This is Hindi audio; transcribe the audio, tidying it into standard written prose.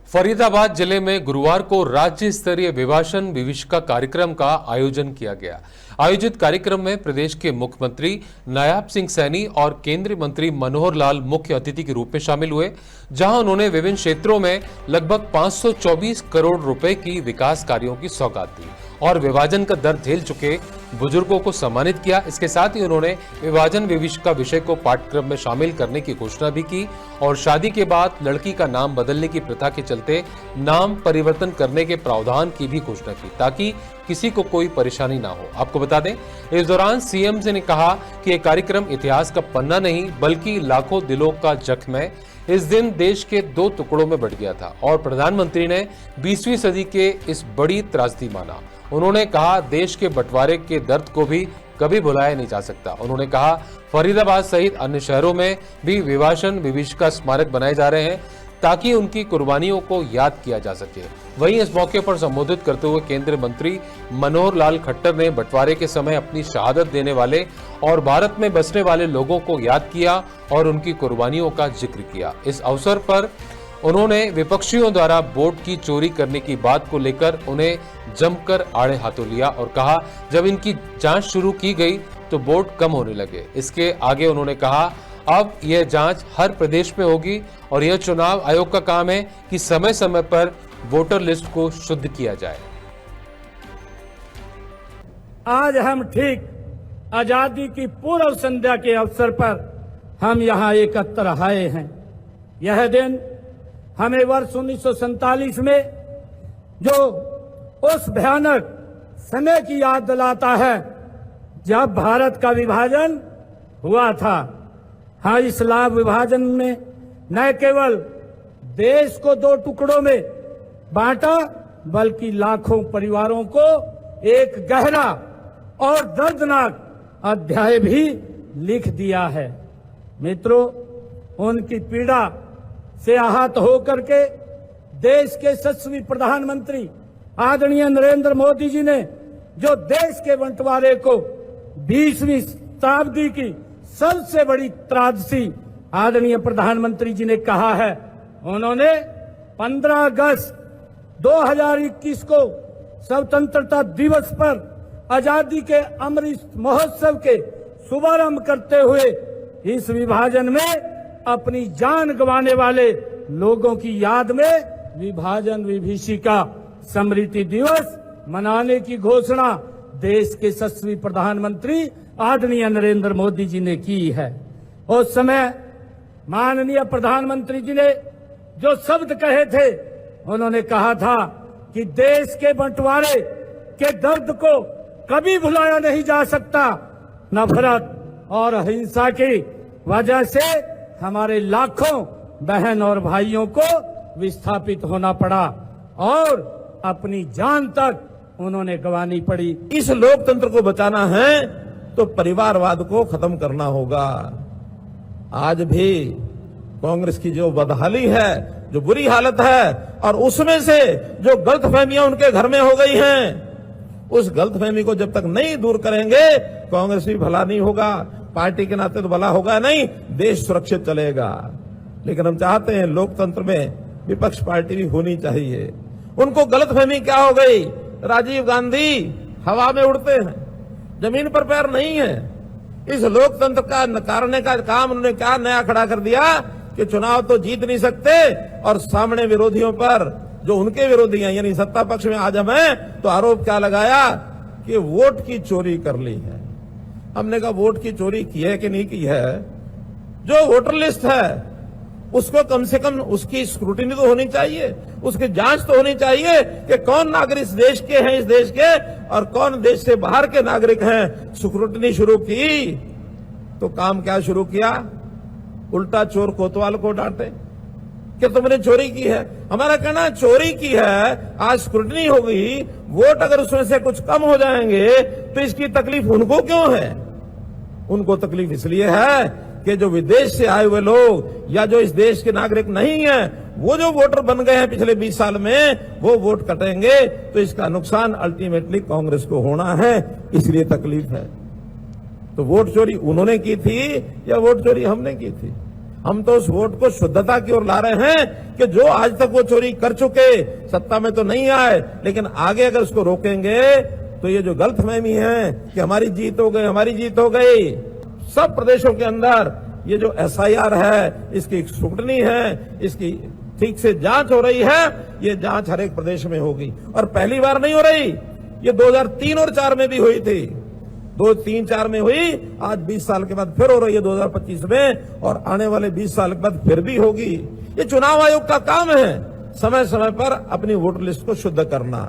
फरीदाबाद जिले में गुरुवार को राज्य स्तरीय विभाषण विभीषिका कार्यक्रम का आयोजन किया गया। आयोजित कार्यक्रम में प्रदेश के मुख्यमंत्री नायब सिंह सैनी और केंद्रीय मंत्री मनोहर लाल मुख्य अतिथि के रूप में शामिल हुए, जहां उन्होंने विभिन्न क्षेत्रों में लगभग 524 करोड़ रुपए की विकास कार्यों की सौगात दी और विभाजन का दर्द झेल चुके बुजुर्गों को सम्मानित किया। इसके साथ ही उन्होंने विभाजन विभीषिका विषय को पाठ्यक्रम में शामिल करने की घोषणा भी की और शादी के बाद लड़की का नाम बदलने की प्रथा के चलते नाम परिवर्तन करने के प्रावधान की भी घोषणा की, ताकि किसी को कोई परेशानी ना हो। आपको बता दें, इस दौरान सीएम ने कहा कि यह कार्यक्रम इतिहास का पन्ना नहीं बल्कि लाखों दिलों का जख्म है। इस दिन देश के 2 टुकड़ों में बंट गया था और प्रधानमंत्री ने 20वीं सदी के इस बड़ी त्रासदी माना। उन्होंने कहा, देश के बंटवारे के दर्द को भी कभी भुलाया नहीं जा सकता। उन्होंने कहा, फरीदाबाद सहित अन्य शहरों में भी विभाषण विभीषिका स्मारक बनाए जा रहे हैं ताकि उनकी कुर्बानियों को याद किया जा सके। वहीं इस मौके पर संबोधित करते हुए केंद्रीय मंत्री मनोहर लाल खट्टर ने बंटवारे के समय अपनी शहादत देने वाले और भारत में बसने वाले लोगों को याद किया और उनकी कुर्बानियों का जिक्र किया। इस अवसर पर उन्होंने विपक्षियों द्वारा वोट की चोरी करने की बात को लेकर उन्हें जमकर आड़े हाथों लिया और कहा, जब इनकी जांच शुरू की गई तो वोट कम होने लगे। इसके आगे उन्होंने कहा, अब यह जांच हर प्रदेश में होगी और यह चुनाव आयोग का काम है कि समय समय पर वोटर लिस्ट को शुद्ध किया जाए। आज हम ठीक आजादी की पूर्व संध्या के अवसर पर हम यहाँ एकत्र आए हैं। यह दिन हमें वर्ष 1947 में जो उस भयानक समय की याद दिलाता है जब भारत का विभाजन हुआ था। हाँ, इस लाभ विभाजन में न केवल देश को 2 टुकड़ों में बांटा बल्कि लाखों परिवारों को एक गहरा और दर्दनाक अध्याय भी लिख दिया है। मित्रों, उनकी पीड़ा से आहत होकर के देश के यशस्वी प्रधानमंत्री आदरणीय नरेंद्र मोदी जी ने जो देश के बंटवारे को 20वीं शताब्दी की सबसे बड़ी त्रासदी आदरणीय प्रधानमंत्री जी ने कहा है, उन्होंने 15 अगस्त 2021 को स्वतंत्रता दिवस पर आजादी के अमृत महोत्सव के शुभारंभ करते हुए इस विभाजन में अपनी जान गंवाने वाले लोगों की याद में विभाजन विभीषिका स्मृति दिवस मनाने की घोषणा देश के यशस्वी प्रधानमंत्री आदरणीय नरेंद्र मोदी जी ने की है। उस समय माननीय प्रधानमंत्री जी ने जो शब्द कहे थे, उन्होंने कहा था कि देश के बंटवारे के दर्द को कभी भुलाया नहीं जा सकता। नफरत और हिंसा की वजह से हमारे लाखों बहन और भाइयों को विस्थापित होना पड़ा और अपनी जान तक उन्होंने गंवानी पड़ी। इस लोकतंत्र को बचाना है तो परिवारवाद को खत्म करना होगा। आज भी कांग्रेस की जो बदहाली है, जो बुरी हालत है और उसमें से जो गलतफहमियां उनके घर में हो गई हैं, उस गलतफहमी को जब तक नहीं दूर करेंगे कांग्रेस भी भला नहीं होगा, पार्टी के नाते तो भला होगा नहीं, देश सुरक्षित चलेगा। लेकिन हम चाहते हैं लोकतंत्र में विपक्ष पार्टी भी होनी चाहिए। उनको गलतफहमी क्या हो गई, राजीव गांधी हवा में उड़ते हैं, जमीन पर पैर नहीं है। इस लोकतंत्र का नकारने का काम उन्होंने क्या नया खड़ा कर दिया कि चुनाव तो जीत नहीं सकते और सामने विरोधियों पर जो उनके विरोधी हैं यानी सत्ता पक्ष में आज हमें तो आरोप क्या लगाया कि वोट की चोरी कर ली है। हमने कहा वोट की चोरी की है कि नहीं की है, जो वोटर लिस्ट है उसको कम से कम उसकी स्क्रूटिनी तो होनी चाहिए, उसकी जांच तो होनी चाहिए कि कौन नागरिक इस देश के हैं, इस देश के, और कौन देश से बाहर के नागरिक हैं। स्क्रूटिनी शुरू की तो काम क्या शुरू किया, उल्टा चोर कोतवाल को डांटे कि तुमने चोरी की है। हमारा कहना चोरी की है, आज स्क्रूटिनी होगी, वोट अगर उसमें से कुछ कम हो जाएंगे तो इसकी तकलीफ उनको क्यों है। उनको तकलीफ इसलिए है कि जो विदेश से आए हुए लोग या जो इस देश के नागरिक नहीं हैं, वो जो वोटर बन गए हैं पिछले 20 साल में, वो वोट कटेंगे तो इसका नुकसान अल्टीमेटली कांग्रेस को होना है, इसलिए तकलीफ है। तो वोट चोरी उन्होंने की थी या वोट चोरी हमने की थी। हम तो उस वोट को शुद्धता की ओर ला रहे हैं कि जो आज तक वो चोरी कर चुके, सत्ता में तो नहीं आए, लेकिन आगे अगर उसको रोकेंगे तो ये जो गलतफहमी है कि हमारी जीत हो गई, हमारी जीत हो गई, सब प्रदेशों के अंदर ये जो SIR है, इसकी स्क्रूटनी है, इसकी ठीक से जांच हो रही है, ये जांच हर एक प्रदेश में होगी। और पहली बार नहीं हो रही, ये 2003 और 4 में भी हुई थी, 2, 3, 4 में हुई, आज 20 साल के बाद फिर हो रही है 2025 में, और आने वाले 20 साल के बाद फिर भी होगी। ये चुनाव आयोग का काम है समय समय पर अपनी वोटर लिस्ट को शुद्ध करना।